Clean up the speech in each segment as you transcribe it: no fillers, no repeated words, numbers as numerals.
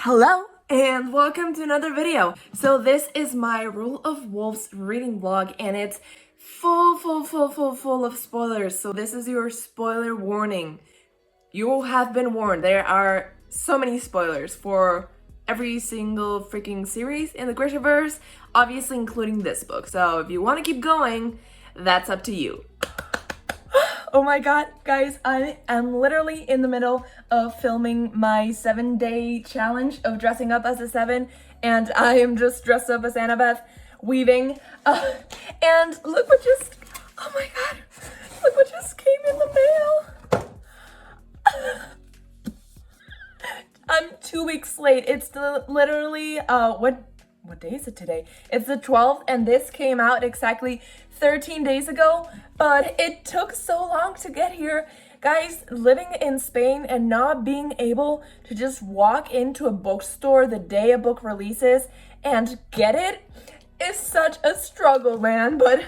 Hello and welcome to another video. So this is my Rule of Wolves reading vlog and it's full of spoilers. So this is your spoiler warning. You have been warned. There are so many spoilers for every single freaking series in the Grishaverse, obviously including this book. So if you want to keep going, that's up to you. Oh my god, guys, I am literally in the middle of filming my 7-day challenge of dressing up as a 7, and I am just dressed up as Annabeth, weaving, and look what just, oh my god, look what just came in the mail. I'm 2 weeks late. It's literally, what day is it today? It's the 12th, and this came out exactly 13 days ago, but it took so long to get here. Guys, living in Spain and not being able to just walk into a bookstore the day a book releases and get it is such a struggle, man, but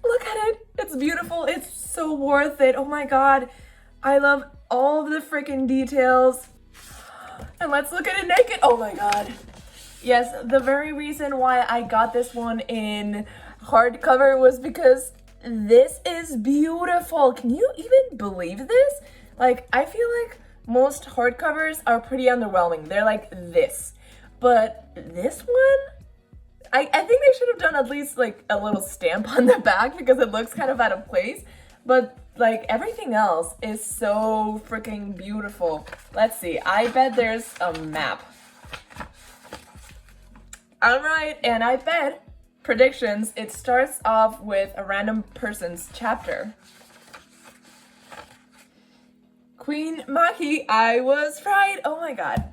look at it. It's beautiful. It's so worth it. Oh my god. I love all of the freaking details. And let's look at it naked. Oh my god. Yes, the very reason why I got this one in hardcover was because this is beautiful. Can you even believe this? Like, I feel like most hardcovers are pretty underwhelming. They're like this. But this one, I think they should have done at least like a little stamp on the back because it looks kind of out of place. But like everything else is so freaking beautiful. Let's see. I bet there's a map. Alright, and I bet predictions, it starts off with a random person's chapter. Queen Maki, I was right. Oh my god.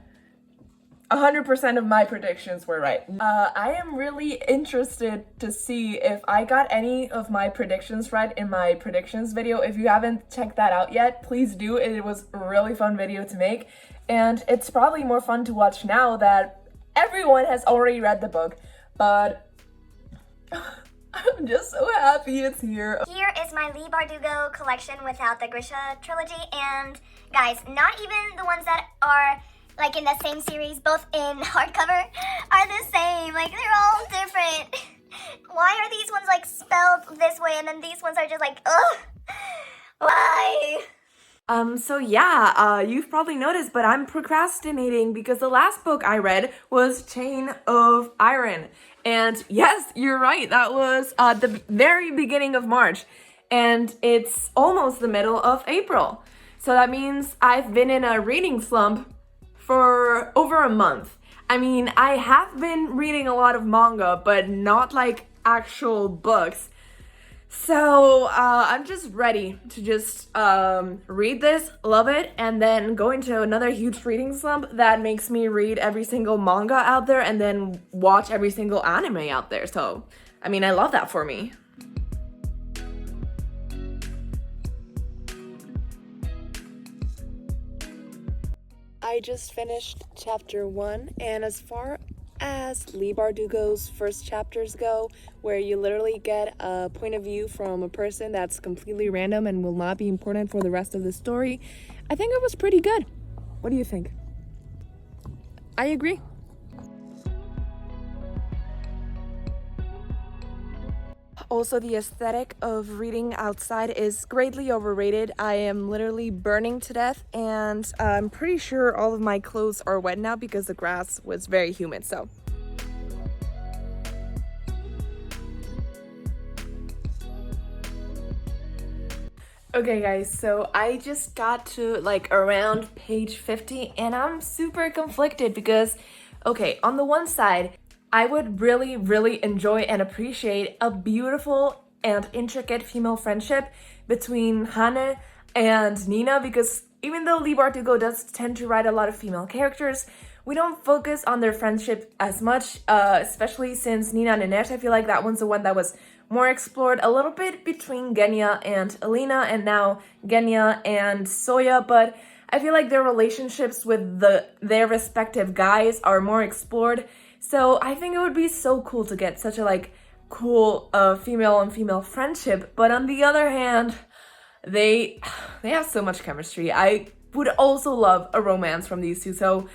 100% of my predictions were right. I am really interested to see if I got any of my predictions right in my predictions video. If you haven't checked that out yet, please do. It was a really fun video to make. And it's probably more fun to watch now that everyone has already read the book, but I'm just so happy it's here. Here is my Leigh Bardugo collection without the Grisha trilogy, and guys, not even the ones that are like in the same series, both in hardcover, are the same. Like, they're all different. Why are these ones like spelled this way and then these ones are just like, ugh, why? So yeah, you've probably noticed, but I'm procrastinating because the last book I read was Chain of Iron. And yes, you're right, that was the very beginning of March. And it's almost the middle of April. So that means I've been in a reading slump for over a month. I mean, I have been reading a lot of manga, but not like actual books. So I'm just ready to just read this, love it, and then go into another huge reading slump that makes me read every single manga out there and then watch every single anime out there. So, I mean, I love that for me. I just finished chapter 1, and as far as Leigh Bardugo's first chapters go, where you literally get a point of view from a person that's completely random and will not be important for the rest of the story, I think it was pretty good. What do you think? I agree. Also, the aesthetic of reading outside is greatly overrated. I am literally burning to death, and I'm pretty sure all of my clothes are wet now because the grass was very humid, so. Okay guys, so I just got to like around page 50 and I'm super conflicted because, okay, on the one side, I would really enjoy and appreciate a beautiful and intricate female friendship between Hanne and Nina, because even though Leigh Bardugo does tend to write a lot of female characters, we don't focus on their friendship as much, especially since Nina and Nanette, I feel like that one's the one that was more explored a little bit between Genya and Elena, and now Genya and Soya, but I feel like their relationships with their respective guys are more explored. So I think it would be so cool to get such a like cool female on female friendship, but on the other hand, they have so much chemistry. I would also love a romance from these two, so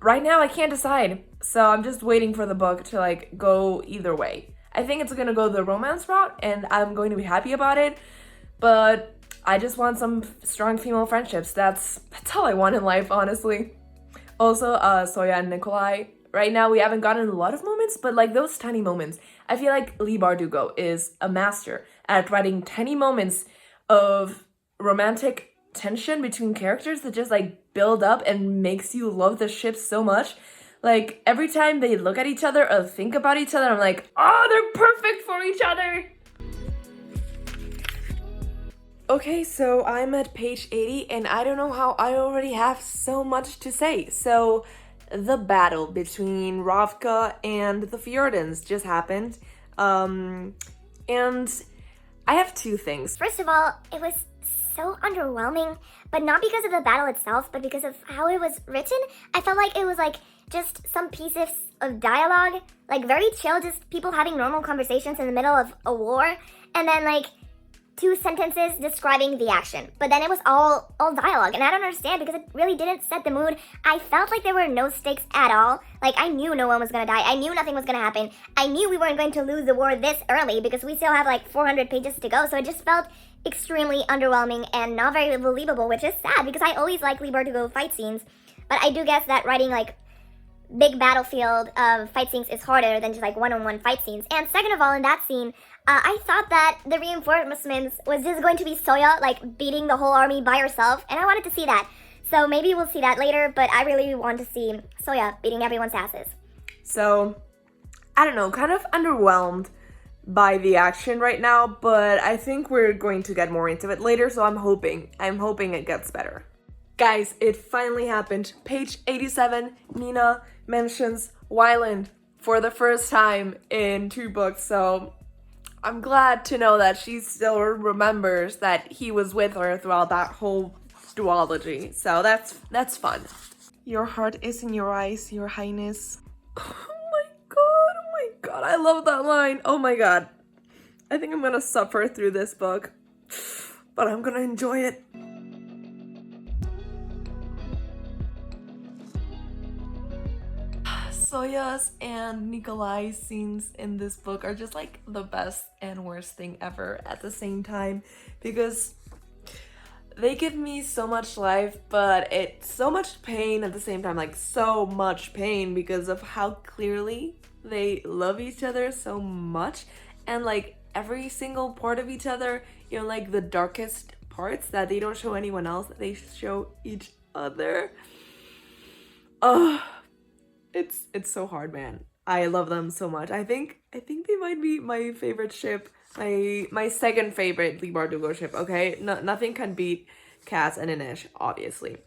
right now I can't decide. So I'm just waiting for the book to like go either way. I think it's gonna go the romance route and I'm going to be happy about it. But I just want some strong female friendships. That's all I want in life, honestly. Also, Soya and Nikolai. Right now we haven't gotten a lot of moments, but like those tiny moments. I feel like Leigh Bardugo is a master at writing tiny moments of romantic tension between characters that just like build up and makes you love the ship so much. Like every time they look at each other or think about each other, I'm like, oh, they're perfect for each other. Okay, so I'm at page 80 and I don't know how I already have so much to say. So the battle between Ravka and the Fjordans just happened. And I have two things. First of all, it was so underwhelming, but not because of the battle itself, but because of how it was written. I felt like it was like just some pieces of dialogue, like very chill, just people having normal conversations in the middle of a war, and then like 2 sentences describing the action. But then it was all dialogue, and I don't understand because it really didn't set the mood. I felt like there were no stakes at all. Like I knew no one was gonna die. I knew nothing was gonna happen. I knew we weren't going to lose the war this early because we still have like 400 pages to go. So it just felt extremely underwhelming and not very believable, which is sad because I always like Leigh Bardugo fight scenes. But I do guess that writing like big battlefield fight scenes is harder than just like one-on-one fight scenes. And second of all, in that scene, I thought that the reinforcements was just going to be Soya like beating the whole army by herself, and I wanted to see that. So maybe we'll see that later, but I really want to see Soya beating everyone's asses. So, I don't know, kind of underwhelmed by the action right now, but I think we're going to get more into it later, so I'm hoping it gets better. Guys, it finally happened. Page 87, Nina mentions Wyland for the first time in 2 books, so I'm glad to know that she still remembers that he was with her throughout that whole duology. So that's fun. Your heart is in your eyes, your highness. Oh my god, I love that line. Oh my god. I think I'm gonna suffer through this book, but I'm gonna enjoy it. Soya's and Nikolai's scenes in this book are just like the best and worst thing ever at the same time because they give me so much life, but it's so much pain at the same time, like so much pain because of how clearly they love each other so much, and like every single part of each other, you know, like the darkest parts that they don't show anyone else, that they show each other. It's so hard, man. I love them so much. I think they might be my favorite ship, my second favorite Leigh Bardugo ship. Okay, nothing can beat Kaz and Inesh, obviously.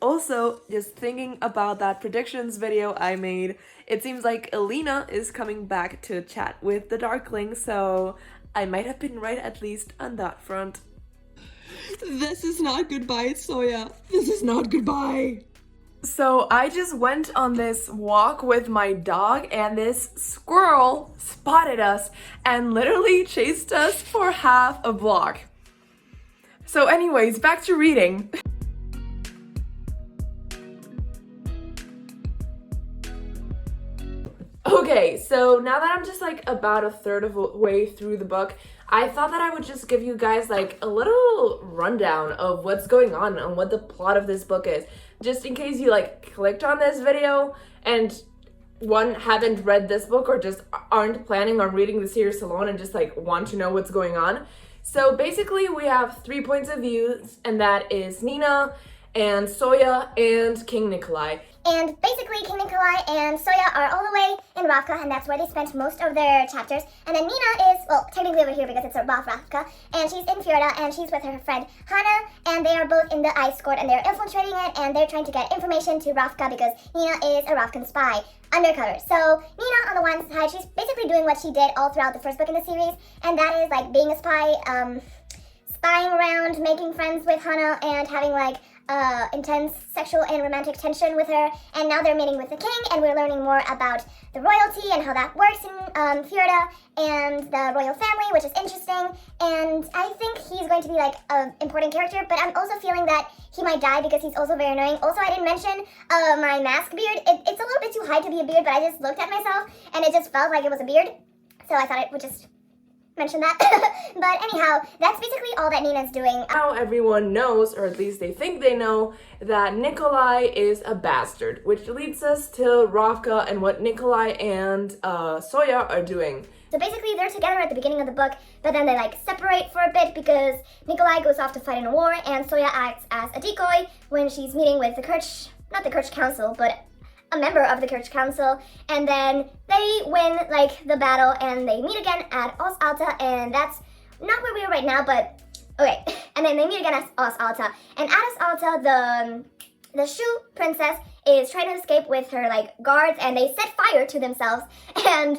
Also, just thinking about that predictions video I made, it seems like Elena is coming back to chat with the Darkling, so I might have been right at least on that front. This is not goodbye, Soya. This is not goodbye. So I just went on this walk with my dog and this squirrel spotted us and literally chased us for half a block. So anyways, back to reading. Okay, so now that I'm just like about a third of the way through the book, I thought that I would just give you guys like a little rundown of what's going on and what the plot of this book is. Just in case you like clicked on this video and haven't read this book or just aren't planning on reading the series alone and just like want to know what's going on. So basically we have 3 points of view, and that is Nina and Soya and King Nikolai. And basically, King Nikolai and Soya are all the way in Ravka, and that's where they spent most of their chapters. And then Nina is, well, technically over here because it's a Ravka, and she's in Fjorda, and she's with her friend Hanne, and they are both in the ice court, and they're infiltrating it, and they're trying to get information to Ravka because Nina is a Ravkan spy, undercover. So Nina, on the one side, she's basically doing what she did all throughout the first book in the series, and that is like being a spy, spying around, making friends with Hanne, and having like intense sexual and romantic tension with her, and now they're meeting with the king, and we're learning more about the royalty and how that works in Fjorda and the royal family, which is interesting, and I think he's going to be like an important character, but I'm also feeling that he might die because he's also very annoying. Also, I didn't mention my mask beard. It's a little bit too high to be a beard, but I just looked at myself and it just felt like it was a beard, so I thought it would just mention that. But anyhow, that's basically all that Nina's doing. Now everyone knows, or at least they think they know, that Nikolai is a bastard, which leads us to Ravka and what Nikolai and Soya are doing. So basically they're together at the beginning of the book, but then they like separate for a bit because Nikolai goes off to fight in a war and Soya acts as a decoy when she's meeting with the Kirch, not the Kirch Council, but a member of the Kirch Council, and then they win like the battle and they meet again at Os Alta, and that's not where we are right now, but okay. And then they meet again at Os Alta, and at Os Alta the Shu princess is trying to escape with her like guards, and they set fire to themselves, and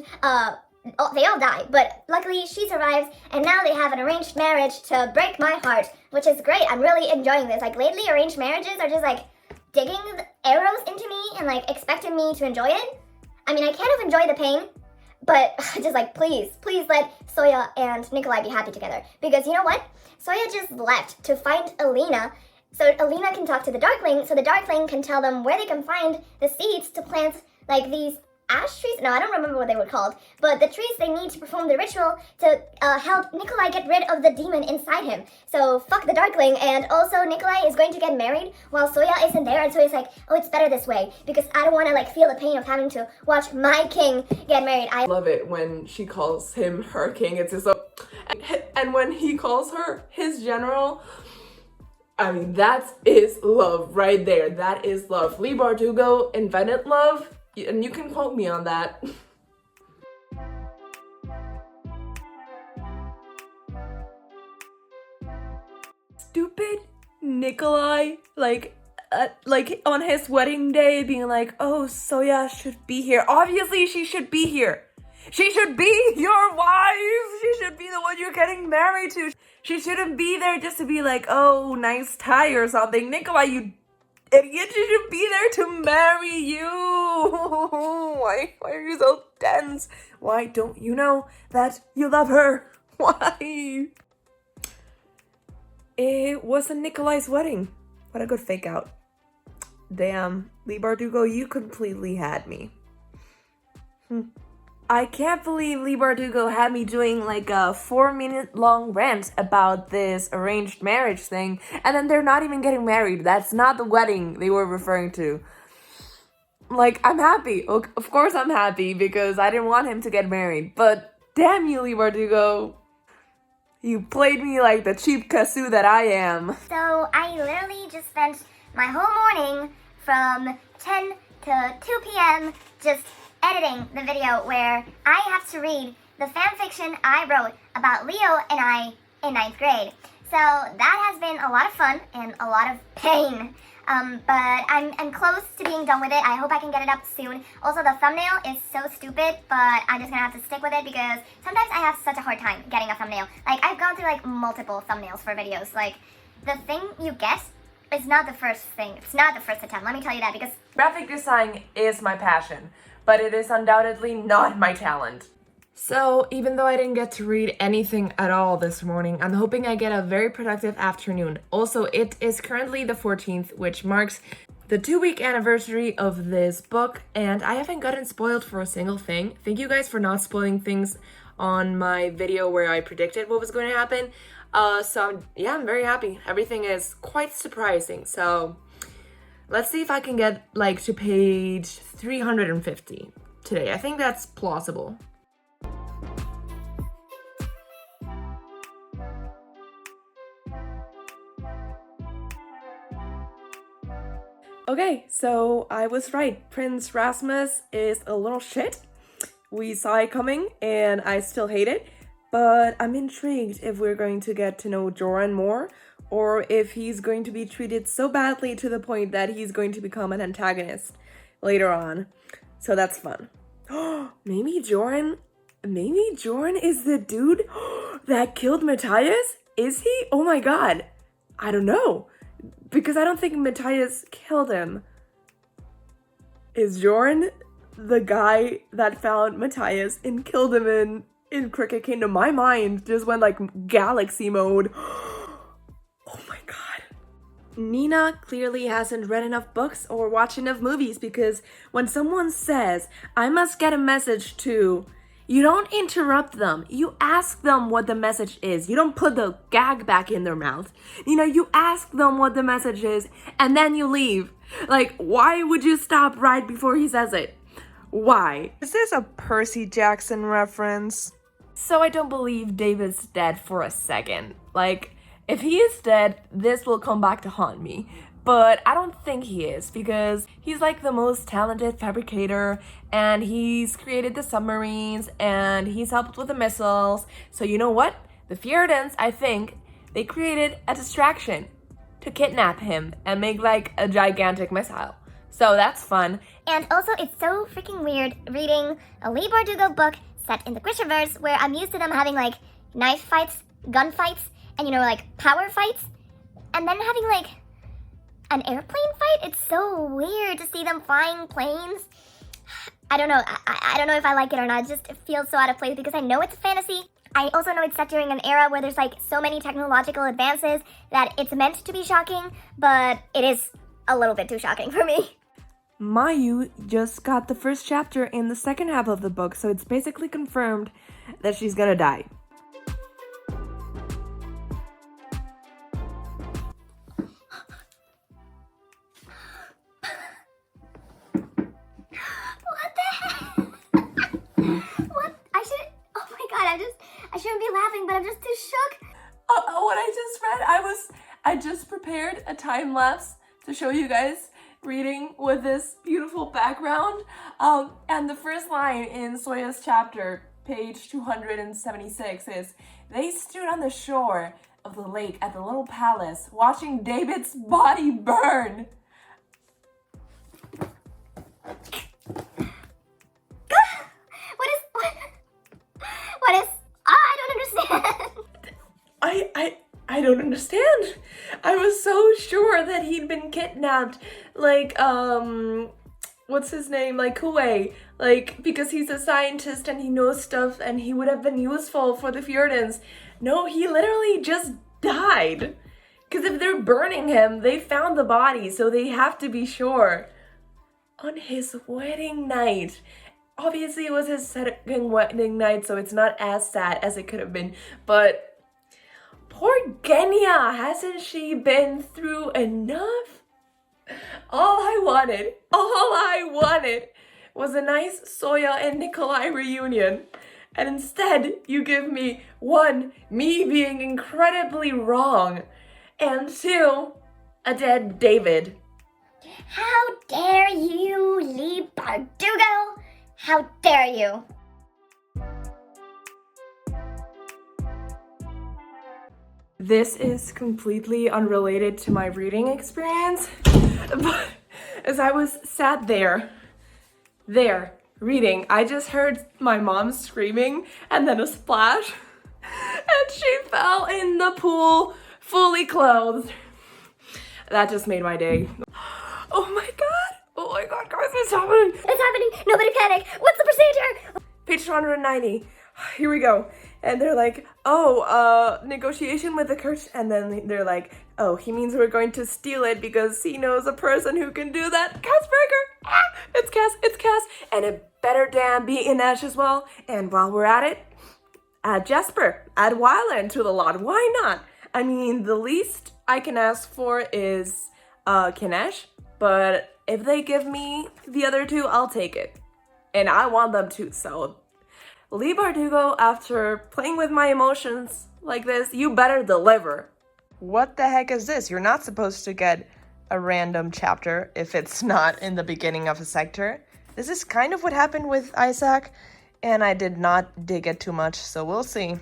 they all die, but luckily she survives, and now they have an arranged marriage to break my heart, which is great. I'm really enjoying this. Like lately arranged marriages are just like digging arrows into me and like expecting me to enjoy it. I mean, I kind of enjoy the pain, but just like please let Soya and Nikolai be happy together, because you know what? Soya just left to find Alina, so Alina can talk to the Darkling, so the Darkling can tell them where they can find the seeds to plant like these ash trees? No, I don't remember what they were called, but the trees they need to perform the ritual to help Nikolai get rid of the demon inside him. So fuck the Darkling, and also Nikolai is going to get married while Soya isn't there, and Soya's like, oh, it's better this way, because I don't want to like feel the pain of having to watch my king get married. I love it when she calls him her king. It's just so, and when he calls her his general, I mean, that is love right there. That is love. Lee Bardugo invented love, and you can quote me on that. Stupid Nikolai, like on his wedding day being like, oh, Soya should be here. Obviously she should be here. She should be your wife. She should be the one you're getting married to. She shouldn't be there just to be like, oh, nice tie or something. Nikolai, you idiot, she should be there to marry you. Why are you so tense? Why don't you know that you love her? Why? It wasn't Nikolai's wedding. What a good fake out. Damn, Lee Bardugo, you completely had me. I can't believe Lee Bardugo had me doing like a 4-minute long rant about this arranged marriage thing, and then they're not even getting married. That's not the wedding they were referring to. Like, I'm happy. Of course I'm happy because I didn't want him to get married, but damn you, Lee Bardugo. You played me like the cheap kazoo that I am. So I literally just spent my whole morning from 10 to 2 p.m. just editing the video where I have to read the fan fiction I wrote about Leo and I in 9th grade. So that has been a lot of fun and a lot of pain. But I'm close to being done with it. I hope I can get it up soon. Also, the thumbnail is so stupid, but I'm just gonna have to stick with it because sometimes I have such a hard time getting a thumbnail. Like, I've gone through like multiple thumbnails for videos. Like, the thing you get is not the first thing. It's not the first attempt. Let me tell you that, because graphic design is my passion, but it is undoubtedly not my talent. So even though I didn't get to read anything at all this morning, I'm hoping I get a very productive afternoon. Also, it is currently the 14th, which marks the 2-week anniversary of this book, and I haven't gotten spoiled for a single thing. Thank you guys for not spoiling things on my video where I predicted what was going to happen. I'm very happy. Everything is quite surprising. So let's see if I can get like to page 350 today. I think that's plausible. Okay, so I was right. Prince Rasmus is a little shit. We saw it coming and I still hate it, but I'm intrigued if we're going to get to know Joran more or if he's going to be treated so badly to the point that he's going to become an antagonist later on. So that's fun. Maybe Joran is the dude that killed Matthias? Is he? Oh my god. I don't know. because I don't think Matthias killed him. Is Jorn the guy that found Matthias and killed him in Cricket Kingdom? My mind just went like galaxy mode. Oh my god. Nina clearly hasn't read enough books or watched enough movies, because when someone says, I must get a message to, you don't interrupt them. You ask them what the message is. You don't put the gag back in their mouth. You ask them what the message is and then you leave. Like, why would you stop right before he says it? Why? Is this a Percy Jackson reference? So I don't believe David's dead for a second. Like, if he is dead, this will come back to haunt me. But I don't think he is, because he's like the most talented fabricator, and he's created the submarines, and he's helped with the missiles. So you know what? The Fjordans, I think, they created a distraction to kidnap him and make like a gigantic missile. So that's fun. And also, it's so freaking weird reading a Lee Bardugo book set in the Grishaverse, where I'm used to them having like knife fights, gun fights, and like power fights, and then having like an airplane fight. It's so weird to see them flying planes. I don't know. I don't know if I like it or not. It just feels so out of place, because I know it's a fantasy. I also know it's set during an era where there's like so many technological advances that it's meant to be shocking, but it is a little bit too shocking for me. Mayu just got the first chapter in the second half of the book, so it's basically confirmed that she's gonna die. I shouldn't be laughing, but I'm just too shook. What I just read, I just prepared a time lapse to show you guys reading with this beautiful background. And the first line in Soya's chapter, page 276, is, they stood on the shore of the lake at the little palace, watching David's body burn. What is? I don't understand. I don't understand. I was so sure that he'd been kidnapped, like, what's his name? Like, Kuei. Like, because he's a scientist and he knows stuff and he would have been useful for the Fjordans. No, he literally just died. Because if they're burning him, they found the body, so they have to be sure. On his wedding night. Obviously, it was his second wedding night, so it's not as sad as it could have been. But poor Genya, hasn't she been through enough? All I wanted was a nice Soya and Nikolai reunion. And instead, you give me, 1, me being incredibly wrong, and 2, a dead David. How dare you, Lee Bardugo? How dare you? This is completely unrelated to my reading experience, but as I was sat there reading, I just heard my mom screaming and then a splash, and she fell in the pool fully clothed. That just made my day. Oh my god, guys, what's happening? It's happening. Nobody panic. What's the procedure? Page 290. Here we go. And they're like, negotiation with the Kurch. And then they're like, oh, he means we're going to steal it because he knows a person who can do that. Kaz Breker. It's Kaz. And it better damn be in Ash as well. And while we're at it, add Jesper. Add Wyland to the lot. Why not? I mean, the least I can ask for is Kinesh. But if they give me the other 2, I'll take it. And I want them to, so Lee Bardugo, after playing with my emotions like this, you better deliver. What the heck is this? You're not supposed to get a random chapter if it's not in the beginning of a sector. This is kind of what happened with Isaac, and I did not dig it too much, so we'll see.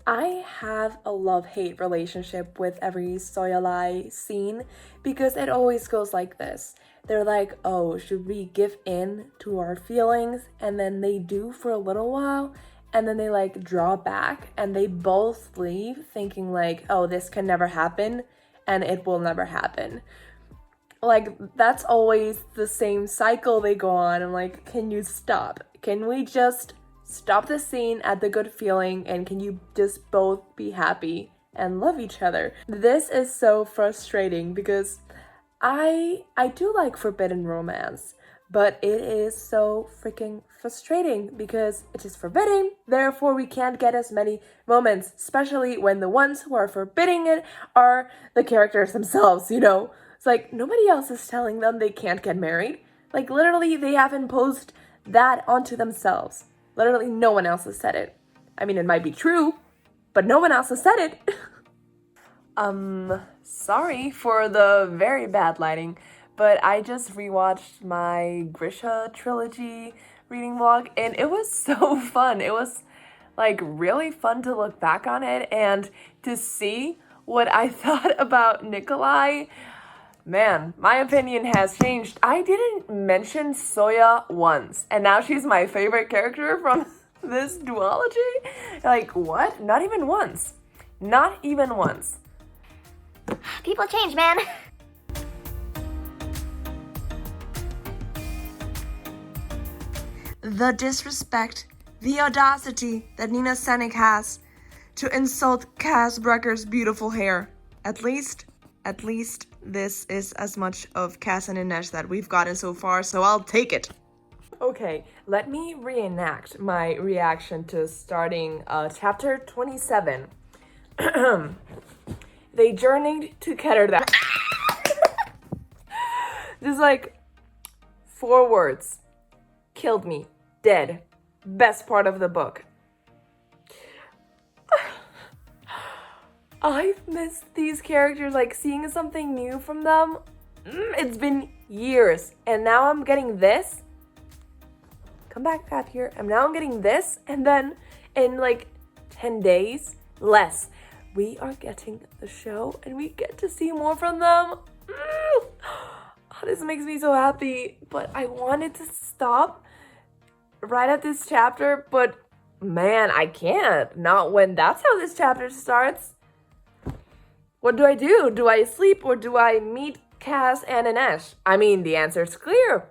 I have a love-hate relationship with every Soyalai scene because it always goes like this. They're like, oh, should we give in to our feelings? And then they do for a little while, and then they like draw back, and they both leave thinking like, oh, this can never happen. and it will never happen. Like, that's always the same cycle they go on. I'm like, can you stop? Can we just stop the scene at the good feeling, and can you just both be happy and love each other? This is so frustrating because I do like forbidden romance, but it is so freaking frustrating because it is forbidden, therefore we can't get as many moments, especially when the ones who are forbidding it are the characters themselves, you know? It's like, nobody else is telling them they can't get married. Like, literally, they have imposed that onto themselves. Literally, no one else has said it. I mean, it might be true, but no one else has said it. Sorry for the very bad lighting, but I just rewatched my Grisha trilogy reading vlog, and it was so fun. It was, like, really fun to look back on it and to see what I thought about Nikolai. Man, my opinion has changed. I didn't mention Soya once, and now she's my favorite character from this duology? Like, what? Not even once. Not even once. People change, man. The disrespect, the audacity that Nina Senik has to insult Kaz Breker's beautiful hair. At least this is as much of Kaz and Inesh that we've gotten so far, so I'll take it. Okay, let me reenact my reaction to starting chapter 27. They journeyed to Ketterdam. Just like 4 words. Killed me. Dead. Best part of the book. I've missed these characters, like seeing something new from them. It's been years, and now I'm getting this. Come back here. And now I'm getting this, and then in like 10 days, less, we are getting the show, and we get to see more from them. Oh, this makes me so happy, but I wanted to stop right at this chapter, but man, I can't. Not when that's how this chapter starts. What do I do? Do I sleep or do I meet Kaz and Inesh? I mean, the answer's clear.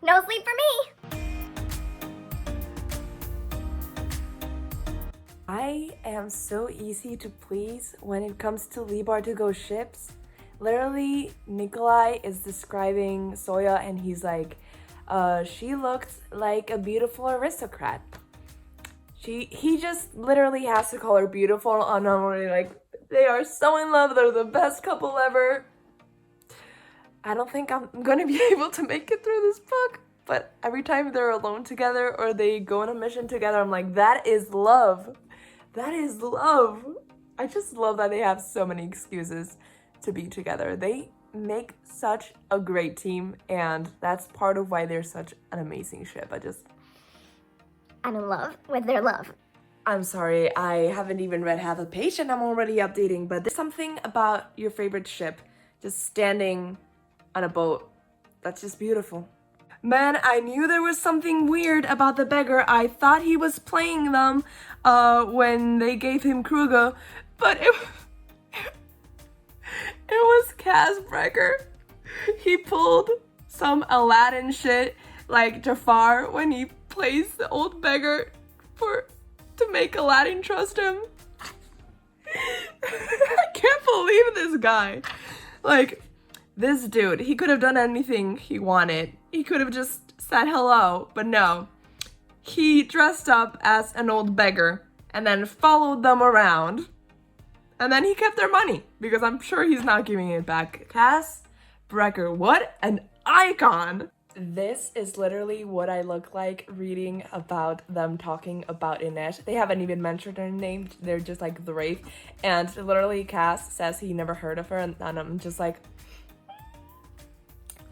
No sleep for me. I am so easy to please when it comes to Lee Bardugo ships. Literally, Nikolai is describing Soya and he's like, she looks like a beautiful aristocrat. He just literally has to call her beautiful, and I'm already like, they are so in love, they're the best couple ever. I don't think I'm gonna be able to make it through this book, but every time they're alone together or they go on a mission together, I'm like, that is love. That is love. I just love that they have so many excuses to be together. They make such a great team, and that's part of why they're such an amazing ship. I'm in love with their love. I'm sorry, I haven't even read half a page and I'm already updating, but there's something about your favorite ship just standing on a boat that's just beautiful. Man, I knew there was something weird about the beggar. I thought he was playing them when they gave him Kruger, but it was Kaz Breker. He pulled some Aladdin shit like Jafar when he plays the old beggar to make Aladdin trust him. I can't believe this guy. Like, this dude, he could have done anything he wanted. He could have just said hello, but no. He dressed up as an old beggar and then followed them around. And then he kept their money because I'm sure he's not giving it back. Kaz Breker, what an icon! This is literally what I look like reading about them talking about Inesh. They haven't even mentioned her name. They're just like the Wraith. And literally Kaz says he never heard of her, and I'm just like,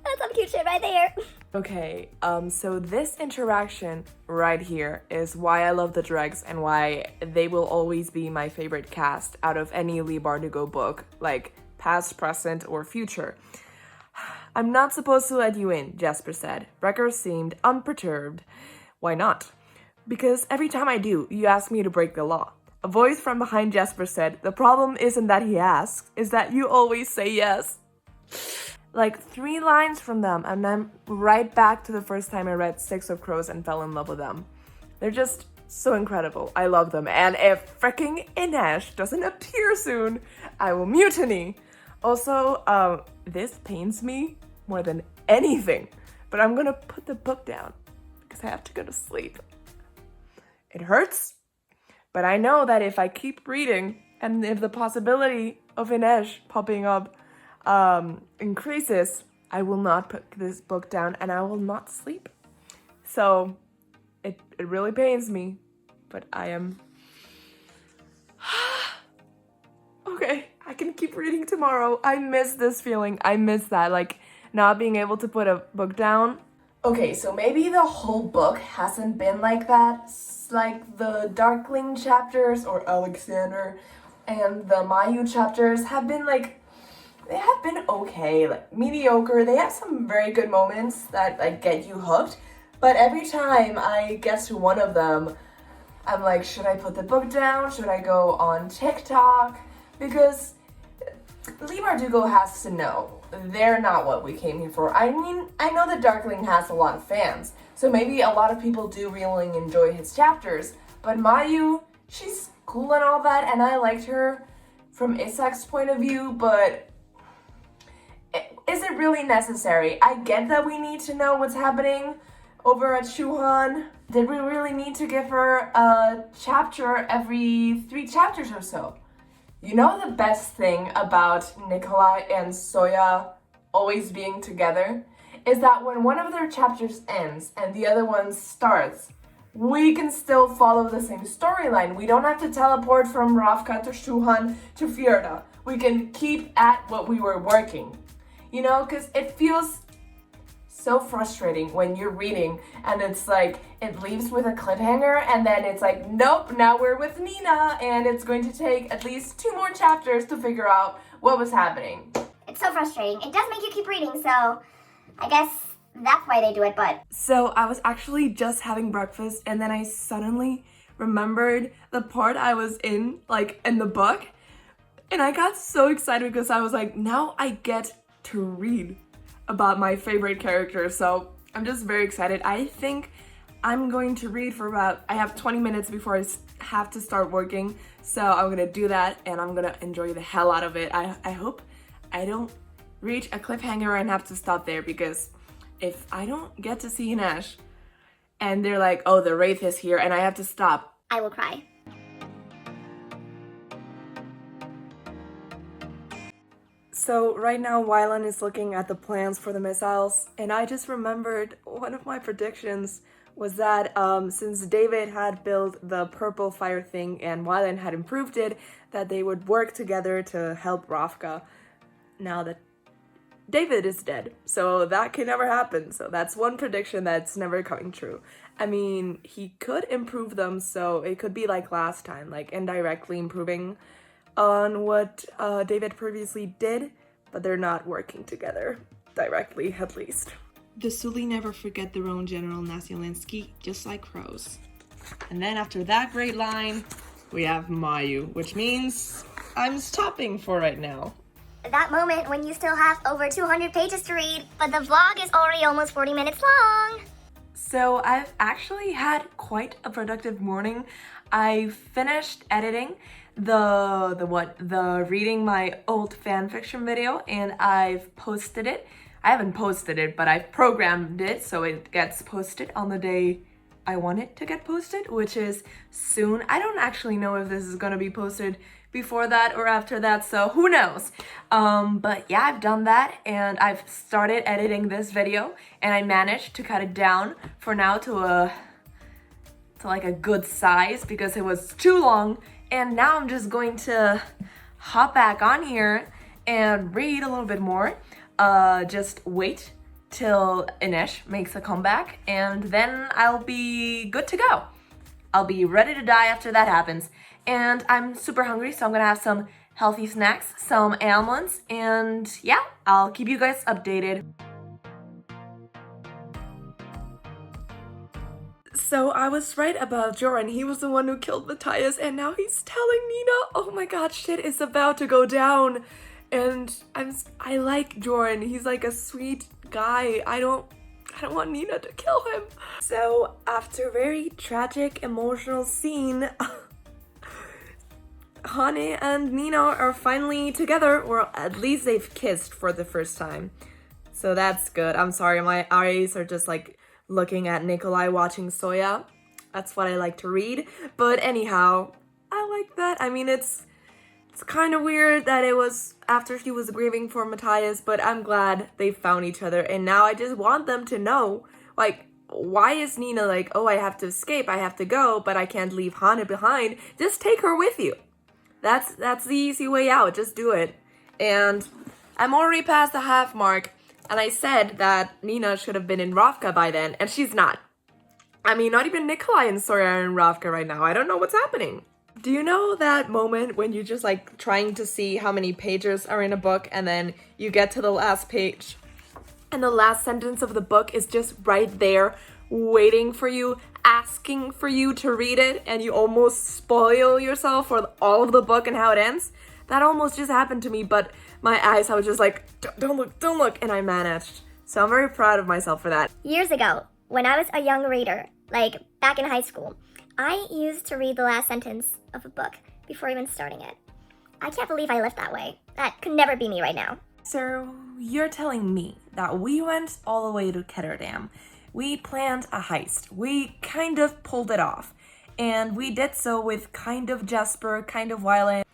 That's some cute shit right there. okay, so this interaction right here is why I love the Dregs and why they will always be my favorite cast out of any Lee Bardugo book, like past, present, or future. I'm not supposed to let you in, Jasper said. Breker seemed unperturbed. Why not? Because every time I do, you ask me to break the law. A voice from behind Jesper said, "The problem isn't that he asks, is that you always say yes." Like 3 lines from them, and I'm right back to the first time I read Six of Crows and fell in love with them. They're just so incredible. I love them. And if freaking Inesh doesn't appear soon, I will mutiny. Also, this pains me more than anything, but I'm gonna put the book down because I have to go to sleep. It hurts, but I know that if I keep reading and if the possibility of Inesh popping up increases, I will not put this book down and I will not sleep. So it really pains me, but I am okay. I can keep reading tomorrow. I miss this feeling. I miss that, like not being able to put a book down. Okay, so maybe the whole book hasn't been like that. Like the Darkling chapters or Alexander and the Mayu chapters have been like, they have been okay, like mediocre. They have some very good moments that like get you hooked, but every time I get to one of them, I'm like, should I put the book down? Should I go on TikTok? Because Lee Bardugo has to know they're not what we came here for. I mean, I know that Darkling has a lot of fans, so maybe a lot of people do really enjoy his chapters, but Mayu, she's cool and all that, and I liked her from Isaac's point of view, but is it really necessary? I get that we need to know what's happening over at Shuhan. Did we really need to give her a chapter every 3 chapters or so? You know the best thing about Nikolai and Soya always being together is that when one of their chapters ends and the other one starts, we can still follow the same storyline. We don't have to teleport from Ravka to Shuhan to Fjorda. We can keep at what we were working. You know, because it feels so frustrating when you're reading and it's like it leaves with a cliffhanger and then it's like, nope, now we're with Nina and it's going to take at least 2 more chapters to figure out what was happening. It's so frustrating. It does make you keep reading, so I guess that's why they do it, but... So I was actually just having breakfast and then I suddenly remembered the part I was in, like in the book, and I got so excited because I was like, now I get to read about my favorite character, so I'm just very excited. I think I'm going to read for about, I have 20 minutes before I have to start working, so I'm gonna do that and I'm gonna enjoy the hell out of it. I hope I don't reach a cliffhanger and have to stop there, because if I don't get to see Nash and they're like, oh, the Wraith is here and I have to stop, I will cry. So right now Wylan is looking at the plans for the missiles, and I just remembered one of my predictions was that since David had built the purple fire thing and Wylan had improved it, that they would work together to help Ravka. Now that David is dead, so that can never happen. So that's one prediction that's never coming true. I mean, he could improve them, so it could be like last time, like indirectly improving on what David previously did, but they're not working together directly, at least. The Suli never forget their own General Nasiolinsky, just like crows. And then after that great line, we have Mayu, which means I'm stopping for right now. That moment when you still have over 200 pages to read, but the vlog is already almost 40 minutes long. So I've actually had quite a productive morning. I finished editing the reading my old fanfiction video, and I've posted it. I haven't posted it, but I've programmed it so it gets posted on the day I want it to get posted, which is soon. I don't actually know if this is gonna be posted before that or after that, so who knows. But yeah, I've done that and I've started editing this video, and I managed to cut it down for now to like a good size because it was too long. And now I'm just going to hop back on here and read a little bit more. Just wait till Inesh makes a comeback, and then I'll be good to go. I'll be ready to die after that happens. And I'm super hungry, so I'm gonna have some healthy snacks, some almonds, and yeah, I'll keep you guys updated. So I was right about Joran. He was the one who killed Matthias, and now he's telling Nina, oh my god, shit is about to go down. And I like Joran. He's like a sweet guy. I don't want Nina to kill him. So after a very tragic, emotional scene, Hanne and Nina are finally together, or at least they've kissed for the first time. So that's good. I'm sorry, my eyes are just like looking at Nikolai watching Soya. That's what I like to read. But anyhow, I like that. I mean, it's kind of weird that it was after she was grieving for Matthias, but I'm glad they found each other. And now I just want them to know, like, why is Nina like, oh, I have to escape, I have to go, but I can't leave Hanne behind. Just take her with you. That's the easy way out. Just do it. And I'm already past the half mark, and I said that Nina should have been in Ravka by then, and she's not. I mean, not even Nikolai and Soya are in Ravka right now. I don't know what's happening. Do you know that moment when you're just like trying to see how many pages are in a book, and then you get to the last page and the last sentence of the book is just right there waiting for you, asking for you to read it, and you almost spoil yourself for all of the book and how it ends? That almost just happened to me, but my eyes, I was just like, don't look, and I managed. So I'm very proud of myself for that. Years ago, when I was a young reader, like back in high school, I used to read the last sentence of a book before even starting it. I can't believe I lived that way. That could never be me right now. So you're telling me that we went all the way to Ketterdam. We planned a heist. We kind of pulled it off. And we did so with kind of Jesper, kind of Violent,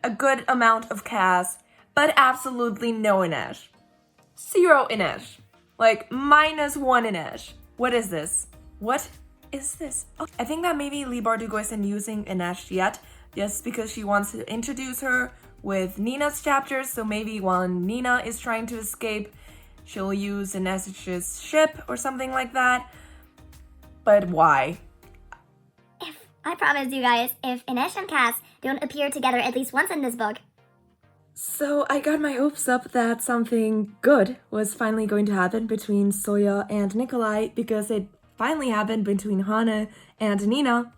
a good amount of Kaz, but absolutely no Inesh. 0 Inesh. Like, -1 Inesh. What is this? What is this? Oh, I think that maybe Leigh Bardugo isn't using Inesh yet, just because she wants to introduce her with Nina's chapters, so maybe while Nina is trying to escape, she'll use Inesh's ship or something like that. But why? I promise you guys, if Inesh and Kaz don't appear together at least once in this book. So I got my hopes up that something good was finally going to happen between Soya and Nikolai, because it finally happened between Hanne and Nina.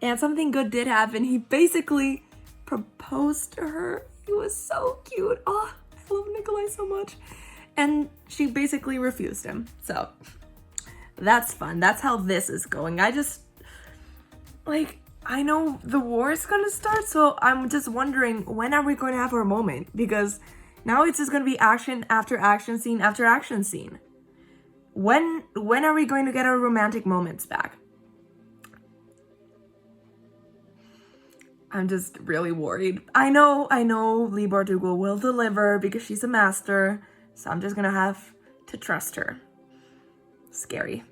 And something good did happen. He basically proposed to her. He was so cute. Oh, I love Nikolai so much. And she basically refused him. So that's fun. That's how this is going. I know the war is gonna start, so I'm just wondering, when are we going to have our moment? Because now it's just gonna be action after action scene after action scene. When are we going to get our romantic moments back? I'm just really worried. I know Leigh Bardugo will deliver because she's a master, so I'm just gonna have to trust her. Scary.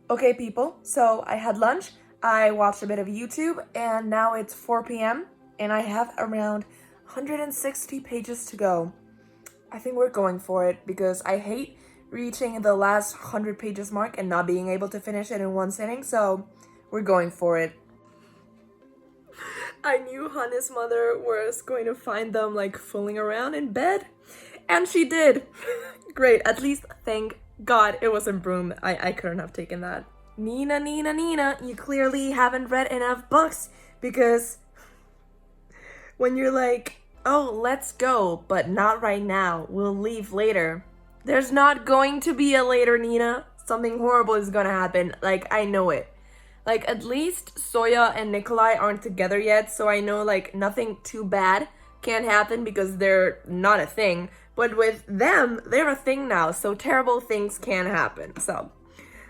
Okay, people, so I had lunch, I watched a bit of YouTube, and now it's 4 p.m. and I have around 160 pages to go. I think we're going for it because I hate reaching the last 100 pages mark and not being able to finish it in one sitting, so we're going for it. I knew Hanne's mother was going to find them like fooling around in bed, and she did. Great, at least thank God it wasn't Broom. I couldn't have taken that. Nina, you clearly haven't read enough books, because when you're like, oh, let's go, but not right now, we'll leave later. There's not going to be a later, Nina. Something horrible is gonna happen, like, I know it. Like, at least Soya and Nikolai aren't together yet, so I know, like, nothing too bad can happen because they're not a thing. But with them, they're a thing now, so terrible things can happen. So,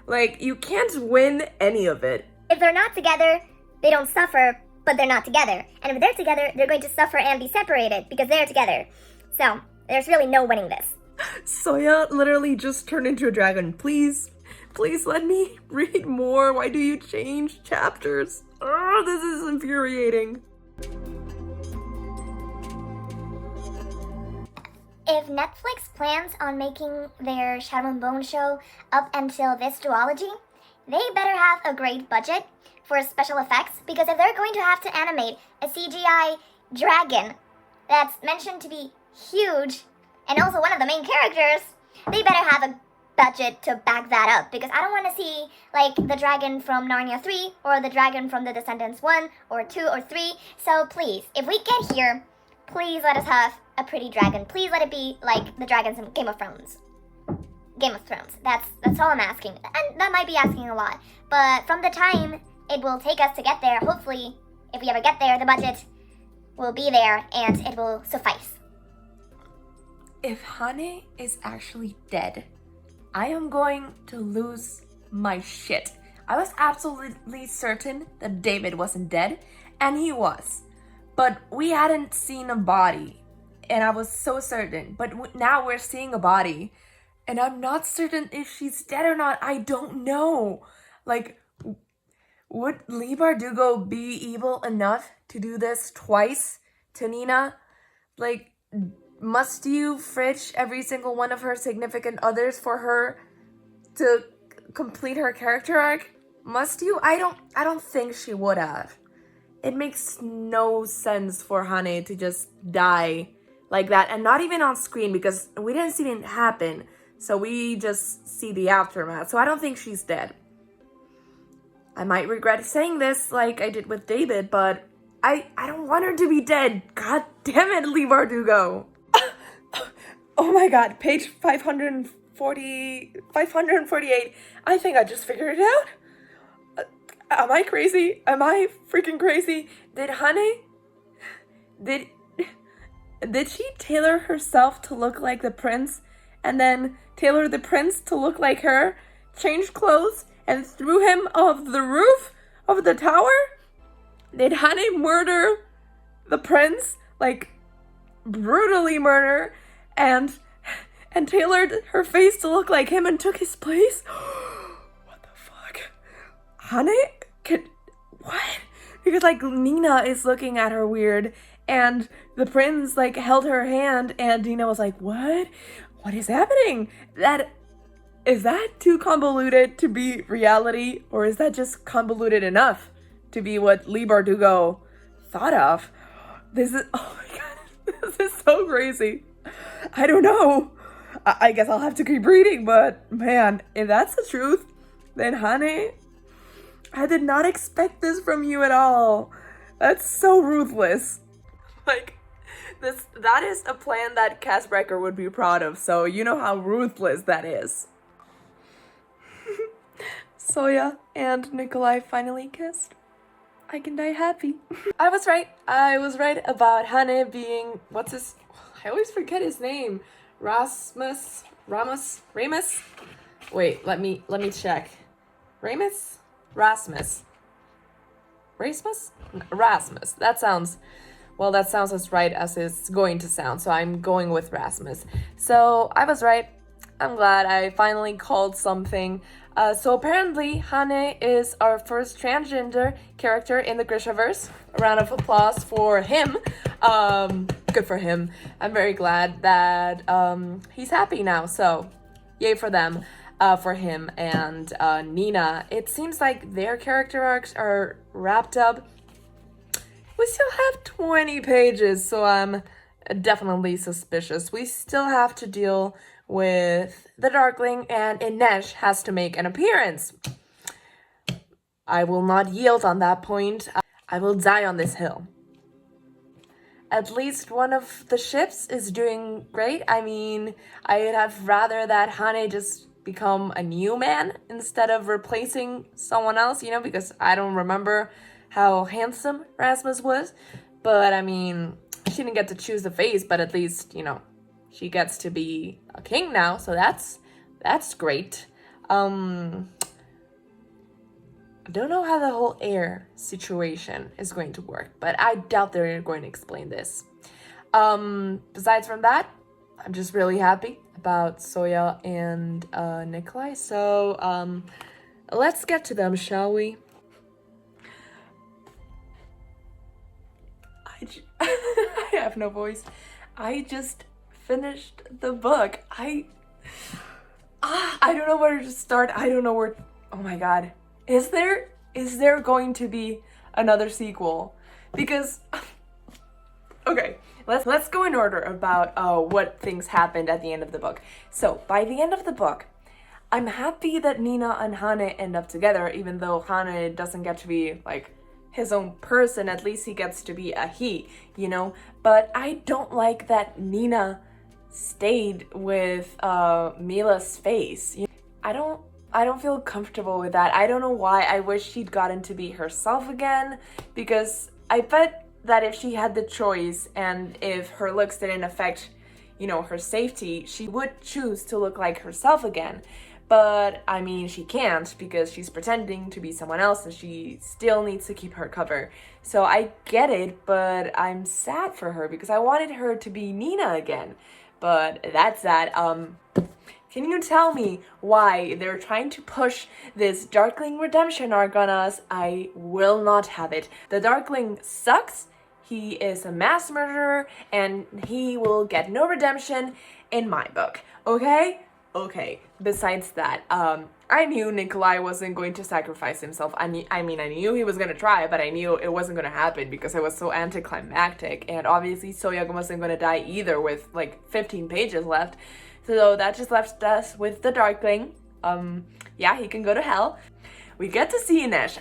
like, you can't win any of it. If they're not together, they don't suffer, but they're not together. And if they're together, they're going to suffer and be separated because they're together. So, there's really no winning this. Soya literally just turned into a dragon. Please let me read more. Why do you change chapters? Oh, this is infuriating. If Netflix plans on making their Shadow and Bone show up until this duology, they better have a great budget for special effects, because if they're going to have to animate a CGI dragon that's mentioned to be huge and also one of the main characters, they better have a budget to back that up, because I don't want to see like the dragon from Narnia 3 or the dragon from the Descendants 1 or 2 or 3. So please, if we get here, please let us have a pretty dragon. Please let it be like the dragons in Game of Thrones. That's all I'm asking. And that might be asking a lot. But from the time it will take us to get there, hopefully, if we ever get there, the budget will be there and it will suffice. If Hanne is actually dead, I am going to lose my shit. I was absolutely certain that David wasn't dead, and he was. But we hadn't seen a body, and I was so certain. But now we're seeing a body, and I'm not certain if she's dead or not. I don't know. Like, would Leigh Bardugo be evil enough to do this twice to Nina? Like, must you fridge every single one of her significant others for her to complete her character arc? Must you? I don't think she would have. It makes no sense for Hanne to just die like that, and not even on screen, because we didn't see it happen, so we just see the aftermath. So I don't think she's dead. I might regret saying this like I did with David, but I don't want her to be dead. God damn it, Leigh Bardugo. Oh my god, page 548. I think I just figured it out. Am I crazy? Am I freaking crazy? Did Hanne... Did she tailor herself to look like the prince, and then tailor the prince to look like her, change clothes, and threw him off the roof of the tower? Did Hanne murder the prince? Like, brutally murder, and tailored her face to look like him and took his place? What the fuck? Hanne? What? Because, like, Nina is looking at her weird, and the prince, like, held her hand, and Nina was like, what? What is happening? Is that too convoluted to be reality, or is that just convoluted enough to be what Leigh Bardugo thought of? This is, oh my god, this is so crazy. I don't know. I guess I'll have to keep reading, but man, if that's the truth, then Hanne, I did not expect this from you at all. That's so ruthless. Like, that is a plan that Kaz Breker would be proud of, so you know how ruthless that is. Soya and Nikolai finally kissed. I can die happy. I was right. I was right about Hanne being, what's his, I always forget his name. Ramus? Wait, let me check. Rasmus. That sounds as right as it's going to sound, so I'm going with Rasmus. So I was right. I'm glad I finally called something. So apparently Hanne is our first transgender character in the Grishaverse. A round of applause for him. Good for him. I'm very glad that he's happy now. So yay for them, for him and Nina. It seems like their character arcs are wrapped up. We still have 20 pages, so I'm definitely suspicious. We still have to deal with the Darkling, and Inesh has to make an appearance. I will not yield on that point. I will die on this hill. At least one of the ships is doing great. I mean, I'd have rather that Hanne just become a new man instead of replacing someone else, you know, because I don't remember how handsome Rasmus was. But I mean, she didn't get to choose the face, but at least, you know, she gets to be a king now, so that's great. I don't know how the whole heir situation is going to work, but I doubt they're going to explain this. Besides from that, I'm just really happy about Soya and Nikolai. So let's get to them, shall we? I have no voice. I just finished the book. I don't know where to start. I don't know where. Oh my god. Is there going to be another sequel? Because okay, let's go in order about what things happened at the end of the book. So by the end of the book, I'm happy that Nina and Hanne end up together, even though Hanne doesn't get to be like his own person. At least he gets to be a he, you know? But I don't like that Nina stayed with Mila's face. I don't feel comfortable with that. I don't know why. I wish she'd gotten to be herself again, because I bet that if she had the choice and if her looks didn't affect, you know, her safety, she would choose to look like herself again. But I mean, she can't because she's pretending to be someone else and she still needs to keep her cover. So I get it, but I'm sad for her because I wanted her to be Nina again. But that's that. Can you tell me why they're trying to push this Darkling redemption arc on us? I will not have it. The Darkling sucks. He is a mass murderer and he will get no redemption in my book. Okay? Okay. Besides that, I knew Nikolai wasn't going to sacrifice himself. I knew he was going to try, but I knew it wasn't going to happen because it was so anticlimactic. And obviously Soyeon wasn't going to die either with like 15 pages left. So that just left us with the Darkling. Yeah, he can go to hell. We get to see Inesh.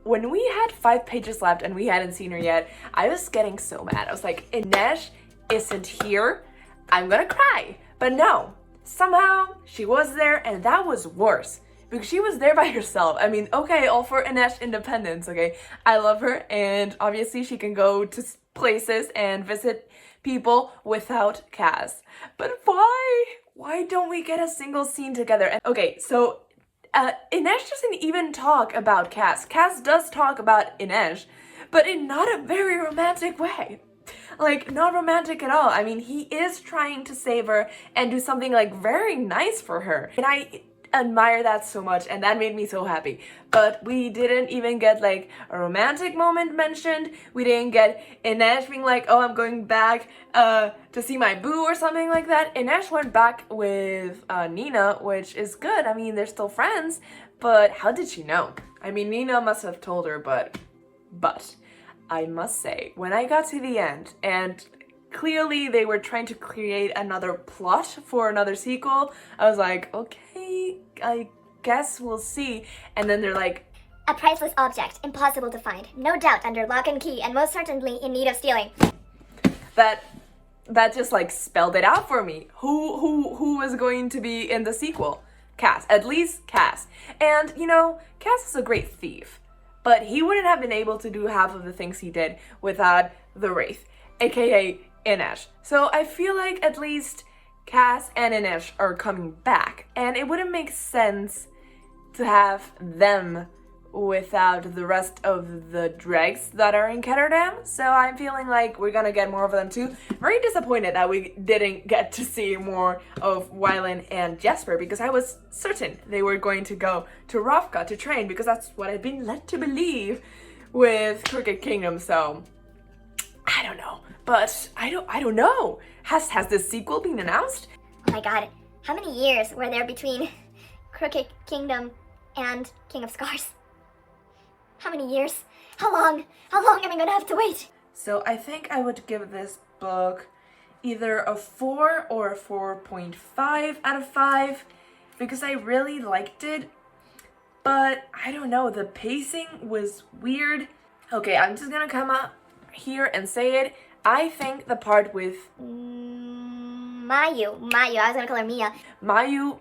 When we had 5 pages left and we hadn't seen her yet, I was getting so mad. I was like, Inesh isn't here. I'm gonna cry. But no, somehow she was there, and that was worse because she was there by herself. I mean, okay, all for Inesh independence, okay? I love her, and obviously she can go to places and visit people without Kaz. But why? Why don't we get a single scene together? And okay, so Inesh doesn't even talk about Kaz. Kaz does talk about Inesh, but in not a very romantic way. Like, not romantic at all. I mean, he is trying to save her and do something like very nice for her. And I admire that so much, and that made me so happy. But we didn't even get like a romantic moment mentioned. We didn't get Inesh being like, oh, I'm going back to see my boo or something like that. Inesh went back with Nina, which is good. I mean, they're still friends, but how did she know? I mean, Nina must have told her, but I must say, when I got to the end and clearly they were trying to create another plot for another sequel, I was like, okay, I guess we'll see. And then they're like, a priceless object, impossible to find, no doubt under lock and key, and most certainly in need of stealing. That just like spelled it out for me. Who was going to be in the sequel? Kaz, at least Kaz. And you know, Kaz is a great thief, but he wouldn't have been able to do half of the things he did without the Wraith, aka Inesh. So I feel like at least Kaz and Inesh are coming back, and it wouldn't make sense to have them without the rest of the dregs that are in Ketterdam. So I'm feeling like we're gonna get more of them too. Very disappointed that we didn't get to see more of Wylan and Jesper, because I was certain they were going to go to Rovka to train, because that's what I've been led to believe with Crooked Kingdom. So I don't know, but I don't know. Has this sequel been announced? Oh my god, how many years were there between Crooked Kingdom and King of Scars? How many years? How long am I gonna have to wait? So I think I would give this book either a 4 or a 4.5 out of 5, because I really liked it, but I don't know, the pacing was weird. Okay, I'm just gonna come up here and say it. I think the part with Mayu, I was gonna call her Mia. Mayu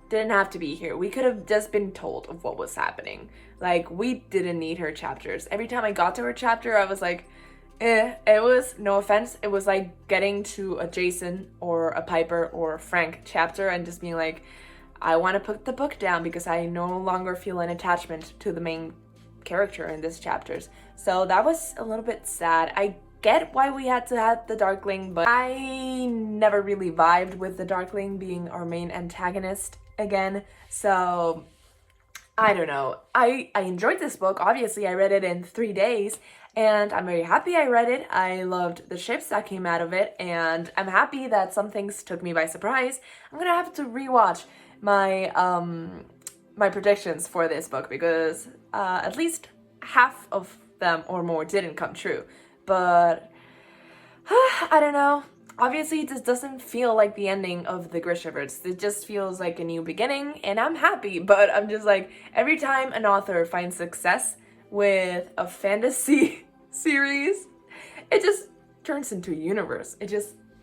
didn't have to be here. We could have just been told of what was happening. Like, we didn't need her chapters. Every time I got to her chapter, I was like, it was, no offense, it was like getting to a Jason or a Piper or a Frank chapter and just being like, I want to put the book down because I no longer feel an attachment to the main character in this chapters. So that was a little bit sad. I get why we had to have the Darkling, but I never really vibed with the Darkling being our main antagonist again. So I don't know. I enjoyed this book. Obviously, I read it in 3 days, and I'm very happy I read it. I loved the ships that came out of it, and I'm happy that some things took me by surprise. I'm gonna have to rewatch my my predictions for this book, because at least half of them or more didn't come true. But I don't know. obviously it just doesn't feel like the ending of the Grishaverse. It just feels like a new beginning, and I'm happy, but I'm just like, every time an author finds success with a fantasy series, it just turns into a universe.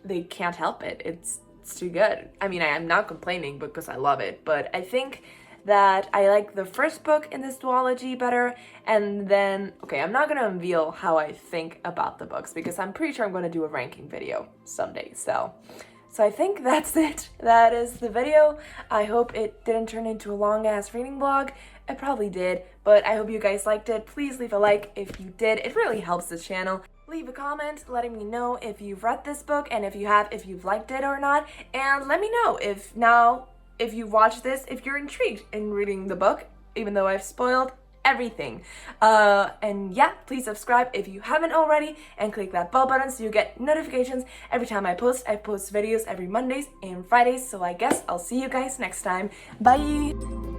They can't help it. It's too good. I mean, I'm not complaining because I love it, but I think that I like the first book in this duology better, and then, okay, I'm not gonna unveil how I think about the books because I'm pretty sure I'm gonna do a ranking video someday, so I think that's it. That is the video. I hope it didn't turn into a long-ass reading vlog. It probably did, but I hope you guys liked it. Please leave a like if you did. It really helps the channel. Leave a comment letting me know if you've read this book, and if you've liked it or not, and let me know if you watch this, if you're intrigued in reading the book, even though I've spoiled everything. And yeah, please subscribe if you haven't already, and click that bell button so you get notifications every time I post. I post videos every Mondays and Fridays, so I guess I'll see you guys next time. Bye!